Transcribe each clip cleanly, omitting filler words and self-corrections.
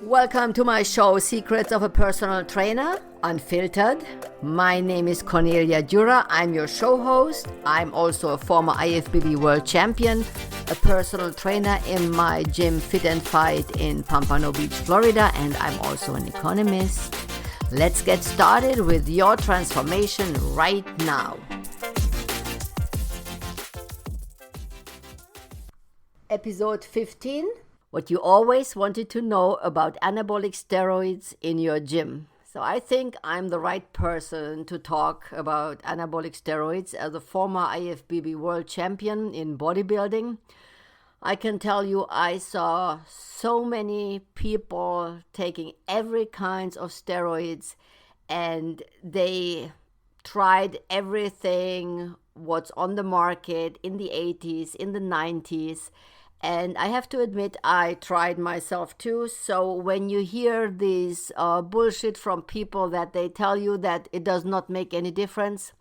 Welcome to my show, Secrets of a Personal Trainer, Unfiltered. My name is Cornelia Dura. I'm your show host. I'm also a former IFBB World Champion, a personal trainer in my gym Fit and Fight in Pompano Beach, Florida, and I'm also an economist. Let's get started with your transformation right now. Episode 15. What you always wanted to know about anabolic steroids in your gym. So I think I'm the right person to talk about anabolic steroids. As a former IFBB World Champion in bodybuilding, I can tell you I saw so many people taking every kind of steroids, and they tried everything what's on the market in the 80s, in the 90s. And I have to admit, I tried myself too. So when you hear these bullshit from people that they tell you that it does not make any difference,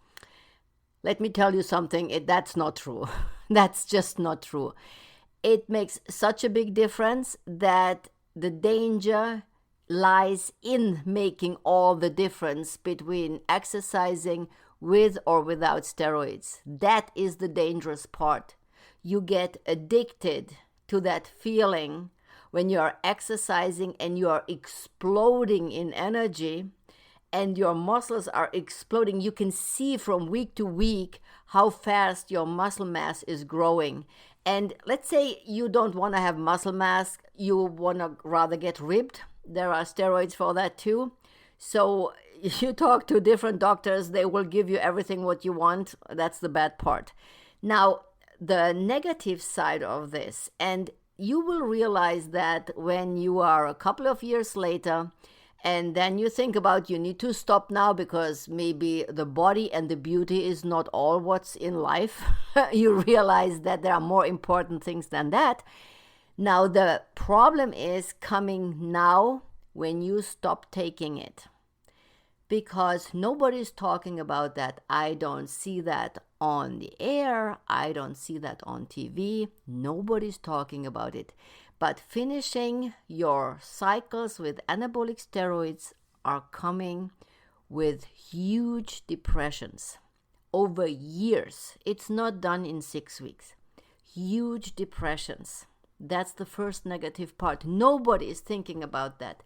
let me tell you something, that's not true. That's just not true. It makes such a big difference that the danger lies in making all the difference between exercising with or without steroids. That is the dangerous part. You get addicted to that feeling when you're exercising and you're exploding in energy and your muscles are exploding. You can see from week to week how fast your muscle mass is growing. And let's say you don't want to have muscle mass, you want to rather get ripped. There are steroids for that too. So if you talk to different doctors, they will give you everything what you want. That's the bad part. Now, the negative side of this, and you will realize that when you are a couple of years later and then you think about you need to stop now because maybe the body and the beauty is not all what's in life, you realize that there are more important things than that. Now the problem is coming now when you stop taking it, because nobody's talking about that. I don't see that on the air. I don't see that on TV. Nobody's talking about it. But finishing your cycles with anabolic steroids are coming with huge depressions over years. It's not done in 6 weeks. Huge depressions. That's the first negative part. Nobody is thinking about that.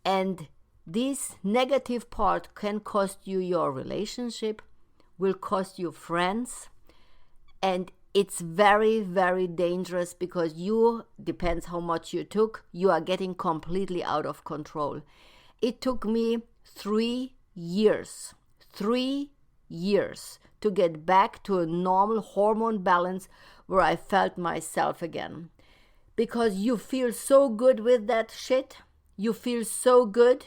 And this negative part can cost you your relationship, will cost you friends, and it's very, very dangerous because you, depends how much you took, you are getting completely out of control. It took me 3 years to get back to a normal hormone balance where I felt myself again. Because you feel so good with that shit, you feel so good,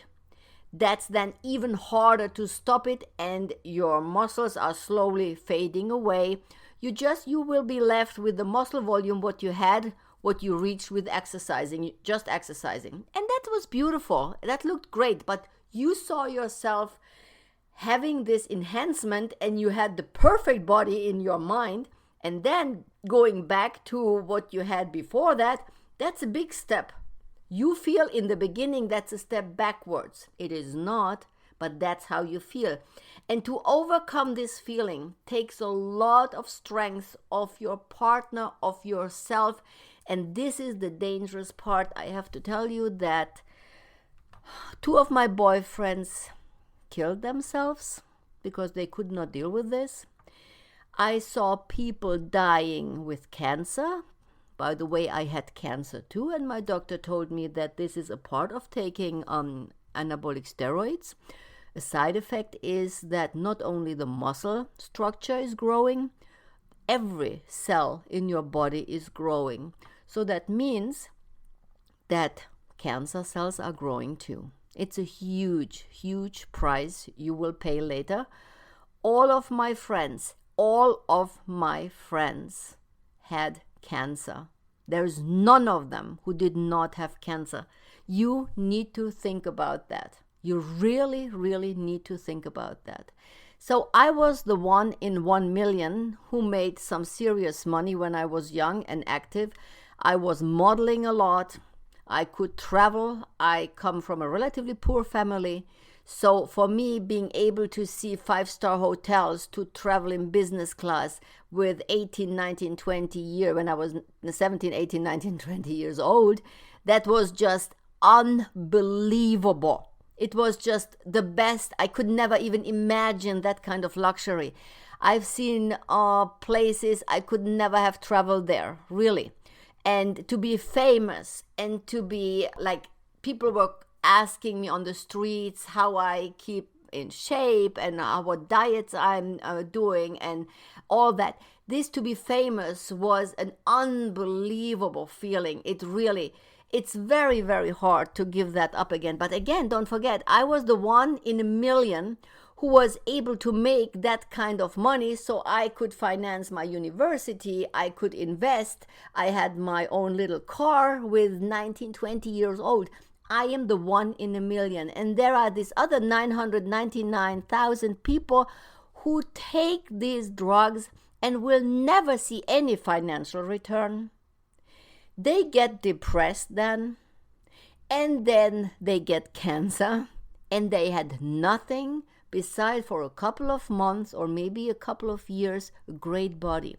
that's then even harder to stop it, and your muscles are slowly fading away. You will be left with the muscle volume what you had, what you reached with exercising, just exercising. And that was beautiful. That looked great, but you saw yourself having this enhancement and you had the perfect body in your mind, and then going back to what you had before that, that's a big step. You feel in the beginning that's a step backwards. It is not, but that's how you feel. And to overcome this feeling takes a lot of strength of your partner, of yourself. And this is the dangerous part. I have to tell you that 2 of my boyfriends killed themselves because they could not deal with this. I saw people dying with cancer. By the way, I had cancer too, and my doctor told me that this is a part of taking anabolic steroids. A side effect is that not only the muscle structure is growing, every cell in your body is growing. So that means that cancer cells are growing too. It's a huge, huge price you will pay later. All of my friends had cancer. There is none of them who did not have cancer. You need to think about that. You really, really need to think about that. So I was the one in 1 million who made some serious money when I was young and active. I was modeling a lot. I could travel. I come from a relatively poor family. So for me, being able to see five-star hotels, to travel in business class with 18, 19, 20 years, when I was 17, 18, 19, 20 years old, that was just unbelievable. It was just the best. I could never even imagine that kind of luxury. I've seen places I could never have traveled there, really. And to be famous and to be like, people were asking me on the streets how I keep in shape and what diets I'm doing and all that. This to be famous was an unbelievable feeling. It's very, very hard to give that up again. But again, don't forget, I was the one in a million who was able to make that kind of money so I could finance my university, I could invest. I had my own little car with 19, 20 years old. I am the one in a million. And there are these other 999,000 people who take these drugs and will never see any financial return. They get depressed then, and then they get cancer, and they had nothing besides for a couple of months or maybe a couple of years, a great body.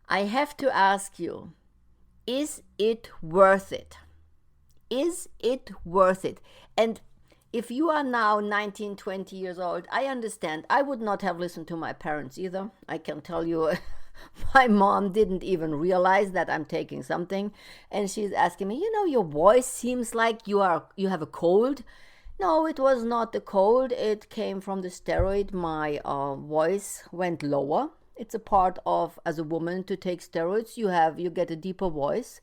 I have to ask you, is it worth it? Is it worth it? And if you are now 19, 20 years old, I understand. I would not have listened to my parents either. I can tell you, my mom didn't even realize that I'm taking something. And she's asking me, your voice seems like you have a cold. No, it was not the cold. It came from the steroid. My voice went lower. It's a part of, as a woman, to take steroids. You get a deeper voice.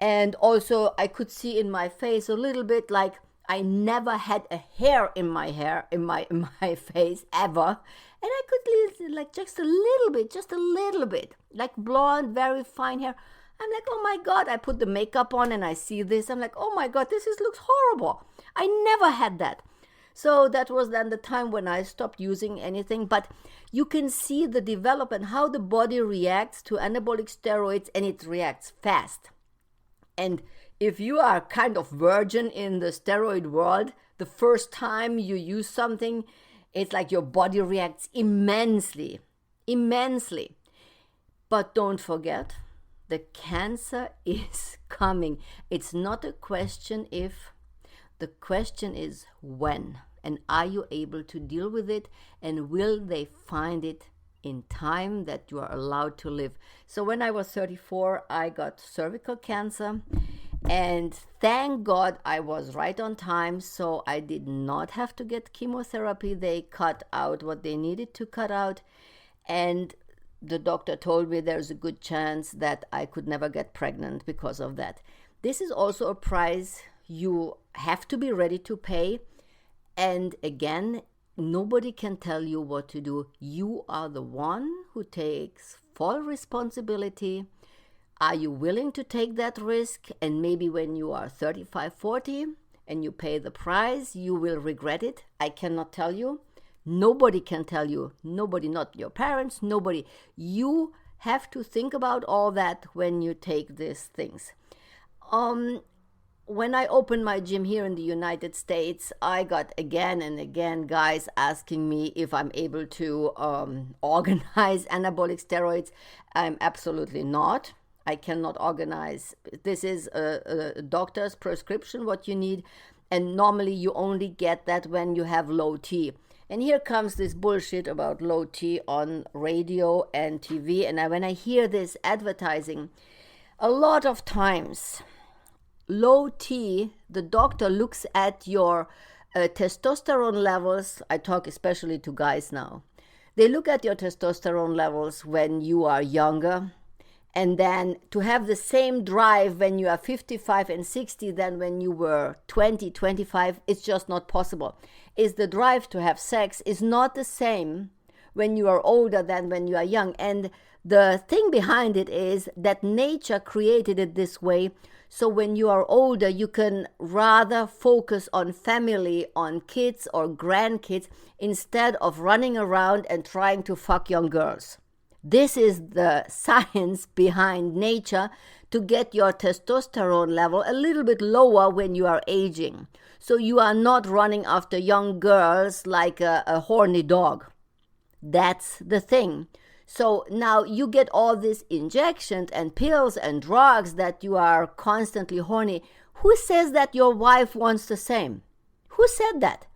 And also, I could see in my face a little bit like I never had a hair in my face ever. And I could like just a little bit, like blonde, very fine hair. I'm like, oh my God, I put the makeup on and I see this. I'm like, oh my God, looks horrible. I never had that. So that was then the time when I stopped using anything. But you can see the development, how the body reacts to anabolic steroids, and it reacts fast. And if you are kind of virgin in the steroid world, the first time you use something, it's like your body reacts immensely. But don't forget, the cancer is coming. It's not a question if, the question is when. And are you able to deal with it? And will they find it in time that you are allowed to live? So when I was 34, I got cervical cancer. And thank God I was right on time, so I did not have to get chemotherapy. They cut out what they needed to cut out. And the doctor told me there's a good chance that I could never get pregnant because of that. This is also a price you have to be ready to pay. And again, nobody can tell you what to do. You are the one who takes full responsibility. Are you willing to take that risk? And maybe when you are 35, 40 and you pay the price, you will regret it. I cannot tell you. Nobody can tell you. Nobody, not your parents, nobody. You have to think about all that when you take these things. When I opened my gym here in the United States, I got again and again guys asking me if I'm able to organize anabolic steroids. I'm absolutely not. I cannot organize. This is a doctor's prescription, what you need. And normally you only get that when you have low T. And here comes this bullshit about low T on radio and TV. And when I hear this advertising, a lot of times, low T, the doctor looks at your testosterone levels. I talk especially to guys now. They look at your testosterone levels when you are younger. And then to have the same drive when you are 55 and 60 than when you were 20, 25, it's just not possible. Is the drive to have sex is not the same when you are older than when you are young. And the thing behind it is that nature created it this way. So when you are older, you can rather focus on family, on kids or grandkids, instead of running around and trying to fuck young girls. This is the science behind nature to get your testosterone level a little bit lower when you are aging. So you are not running after young girls like a horny dog. That's the thing. So now you get all these injections and pills and drugs that you are constantly horny. Who says that your wife wants the same? Who said that?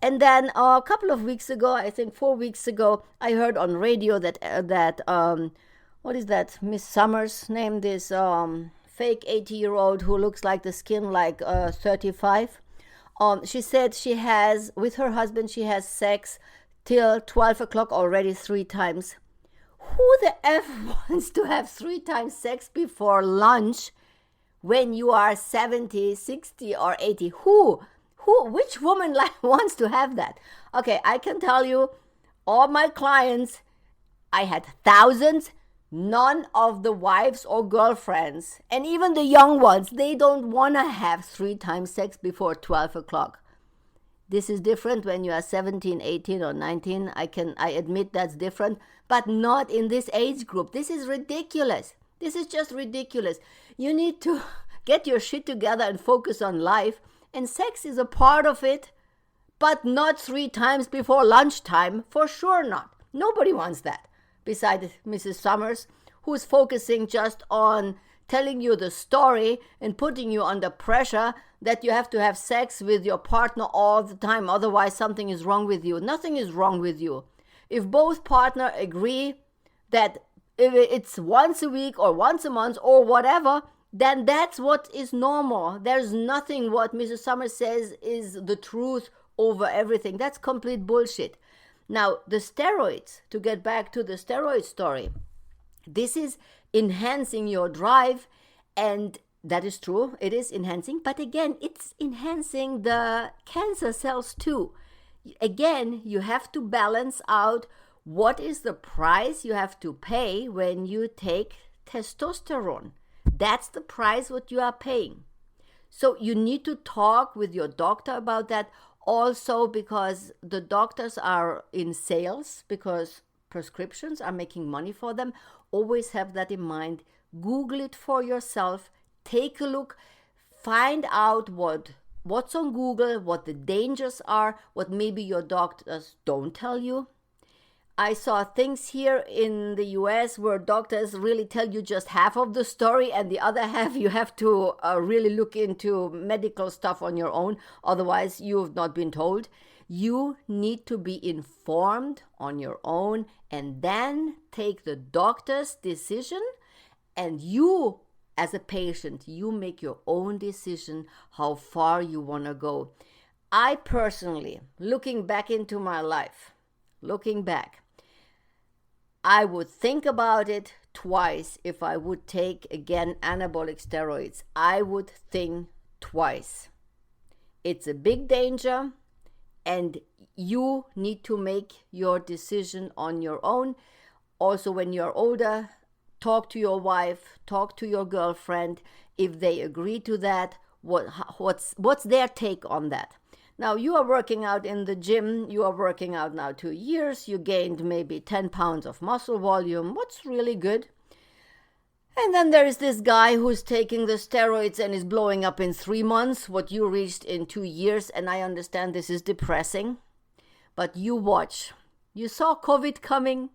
And then a couple of weeks ago, I think 4 weeks ago, I heard on radio that what is that, Miss Summers named this fake 80-year-old who looks like the skin like 35. She said she has, with her husband, she has sex till 12 o'clock already 3 times. Who the F wants to have 3 times sex before lunch when you are 70, 60, or 80? Which woman wants to have that? Okay, I can tell you, all my clients, I had thousands, none of the wives or girlfriends, and even the young ones, they don't want to have 3 times sex before 12 o'clock. This is different when you are 17, 18, or 19. I admit that's different, but not in this age group. This is ridiculous. This is just ridiculous. You need to get your shit together and focus on life. And sex is a part of it, but not 3 times before lunchtime, for sure not. Nobody wants that, besides Mrs. Summers, who's focusing just on telling you the story and putting you under pressure that you have to have sex with your partner all the time, otherwise something is wrong with you. Nothing is wrong with you. If both partners agree that if it's once a week or once a month or whatever, then that's what is normal. There's nothing what Mrs. Summers says is the truth over everything. That's complete bullshit. Now, the steroids, to get back to the steroid story, this is enhancing your drive, and that is true. It is enhancing, but again, it's enhancing the cancer cells too. Again, you have to balance out what is the price you have to pay when you take testosterone. That's the price what you are paying. So you need to talk with your doctor about that also, because the doctors are in sales, because prescriptions are making money for them. Always have that in mind. Google it for yourself. Take a look. Find out what's on Google, what the dangers are, what maybe your doctors don't tell you. I saw things here in the US where doctors really tell you just half of the story, and the other half you have to really look into medical stuff on your own. Otherwise, you've not been told. You need to be informed on your own and then take the doctor's decision, and you, as a patient, you make your own decision how far you want to go. I personally, looking back into my life, I would think about it twice if I would take, again, anabolic steroids. I would think twice. It's a big danger, and you need to make your decision on your own. Also, when you're older, talk to your wife, talk to your girlfriend. If they agree to that, what's their take on that? Now, you are working out in the gym. You are working out now 2 years. You gained maybe 10 pounds of muscle volume. What's really good? And then there is this guy who's taking the steroids and is blowing up in 3 months what you reached in 2 years. And I understand this is depressing, but you watch. You saw COVID coming.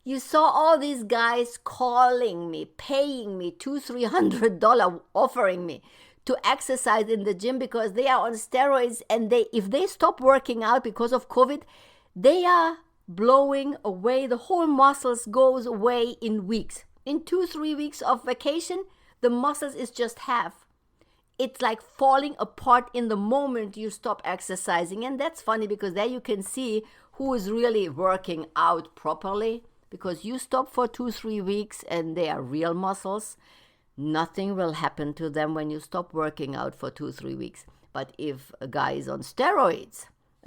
You saw all these guys calling me, paying me $200-$300, offering me to exercise in the gym because they are on steroids, and if they stop working out because of COVID, they are blowing away. The whole muscles goes away in weeks. In 2-3 weeks of vacation, the muscles is just half. It's like falling apart in the moment you stop exercising. And that's funny because there you can see who is really working out properly, because you stop for 2-3 weeks and they are real muscles. Nothing will happen to them when you stop working out for 2-3 weeks. But if a guy is on steroids,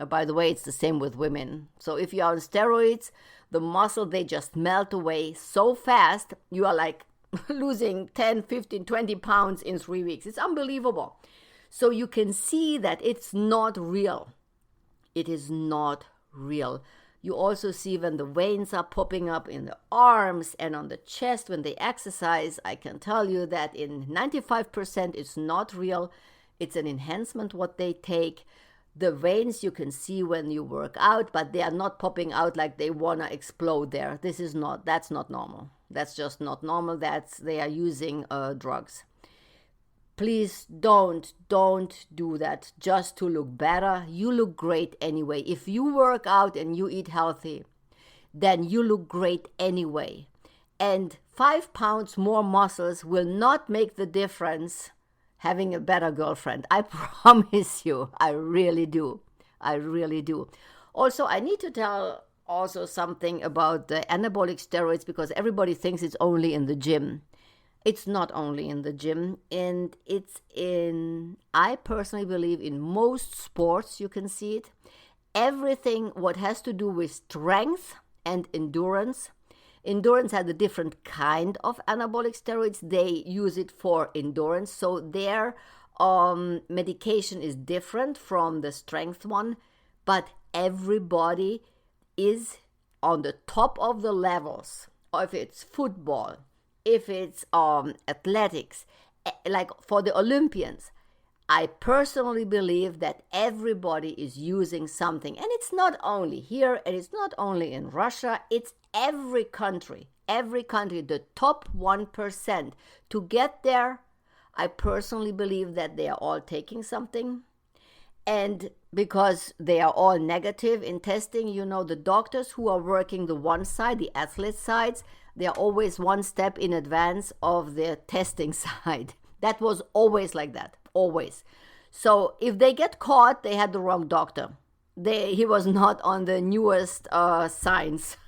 by the way, it's the same with women. So if you're on steroids, the muscle, they just melt away so fast, you are like losing 10, 15, 20 pounds in 3 weeks. It's unbelievable. So you can see that it's not real. It is not real. You also see when the veins are popping up in the arms and on the chest when they exercise. I can tell you that in 95% it's not real. It's an enhancement what they take. The veins you can see when you work out, but they are not popping out like they wanna explode there. That's not normal. That's just not normal. They are using drugs. Please don't do that just to look better. You look great anyway. If you work out and you eat healthy, then you look great anyway. And 5 pounds more muscles will not make the difference having a better girlfriend. I promise you, I really do. I really do. Also, I need to tell also something about the anabolic steroids, because everybody thinks it's only in the gym. It's not only in the gym, and I personally believe in most sports you can see it. Everything what has to do with strength and endurance. Endurance has a different kind of anabolic steroids. They use it for endurance, so their medication is different from the strength one, but everybody is on the top of the levels. Or if it's football, if it's athletics, like for the Olympians, I personally believe that everybody is using something. And it's not only here, and it's not only in Russia, it's every country, the top 1%. To get there, I personally believe that they are all taking something. And because they are all negative in testing, the doctors who are working the one side, the athlete sides, they are always one step in advance of the testing side. That was always like that, always. So if they get caught, they had the wrong doctor. He was not on the newest science.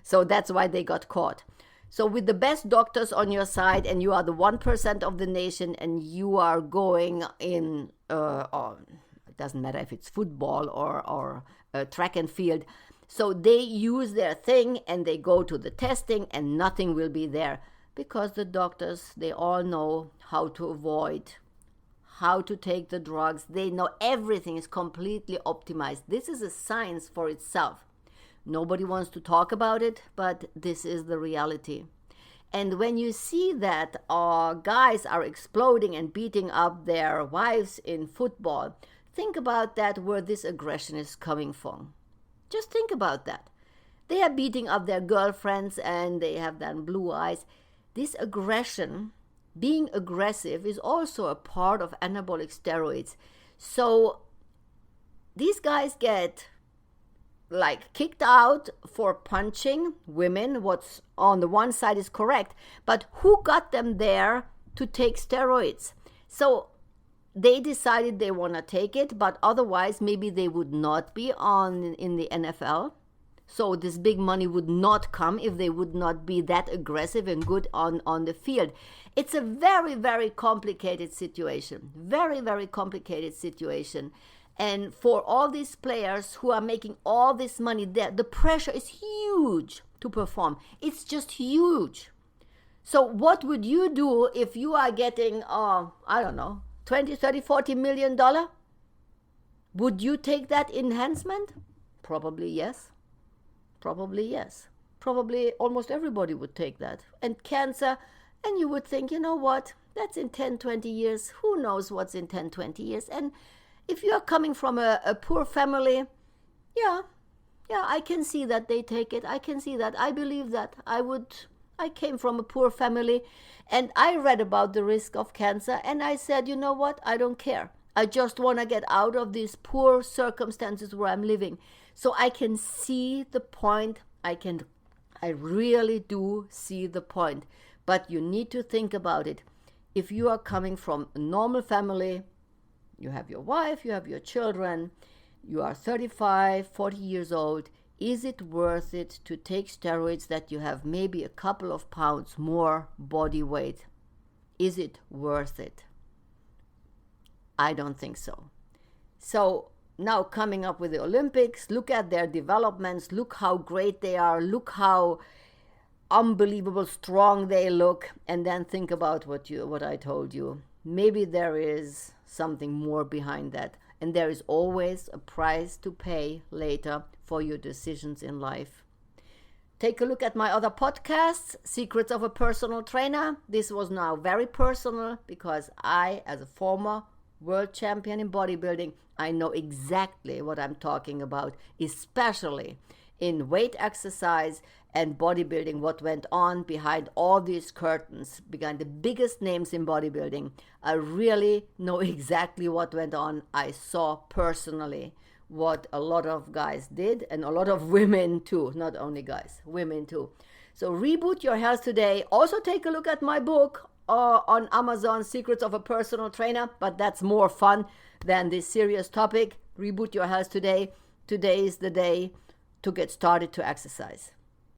So that's why they got caught. So with the best doctors on your side, and you are the 1% of the nation, and you are going in, it doesn't matter if it's football or track and field. So they use their thing and they go to the testing, and nothing will be there, because the doctors, they all know how to avoid, how to take the drugs. They know everything is completely optimized. This is a science for itself. Nobody wants to talk about it, but this is the reality. And when you see that guys are exploding and beating up their wives in football, think about that, where this aggression is coming from. Just think about that. They are beating up their girlfriends and they have then blue eyes. This aggression, being aggressive, is also a part of anabolic steroids. So these guys get kicked out for punching women. What's on the one side is correct, but who got them there to take steroids? So they decided they want to take it, but otherwise maybe they would not be in the NFL. So this big money would not come if they would not be that aggressive and good on the field. It's a very, very complicated situation. Very, very complicated situation. And for all these players who are making all this money, the pressure is huge to perform. It's just huge. So what would you do if you are getting, I don't know, 20, 30, 40 million dollar? Would you take that enhancement? Probably yes. Probably yes. Probably almost everybody would take that. And cancer, and you would think, you know what, that's in 10, 20 years. Who knows what's in 10, 20 years? And if you are coming from a poor family, yeah, I can see that they take it. I can see that. I believe that. I came from a poor family, and I read about the risk of cancer, and I said, you know what, I don't care. I just want to get out of these poor circumstances where I'm living. So I can see the point. I really do see the point. But you need to think about it. If you are coming from a normal family, you have your wife, you have your children, you are 35, 40 years old, is it worth it to take steroids that you have maybe a couple of pounds more body weight? Is it worth it? I don't think so. So now coming up with the Olympics, look at their developments, look how great they are, look how unbelievable strong they look, and then think about what I told you. Maybe there is something more behind that. and there is always a price to pay later for your decisions in life. Take a look at my other podcasts, Secrets of a Personal Trainer. This was now very personal because I, as a former world champion in bodybuilding, I know exactly what I'm talking about, especially in weight exercise and bodybuilding, what went on behind all these curtains, behind the biggest names in bodybuilding. I really know exactly what went on. I saw personally what a lot of guys did, and a lot of women too, not only guys, women too. So reboot your health today. Also take a look at my book on Amazon, Secrets of a Personal Trainer, but that's more fun than this serious topic. Reboot your health today. Today is the day to get started to exercise.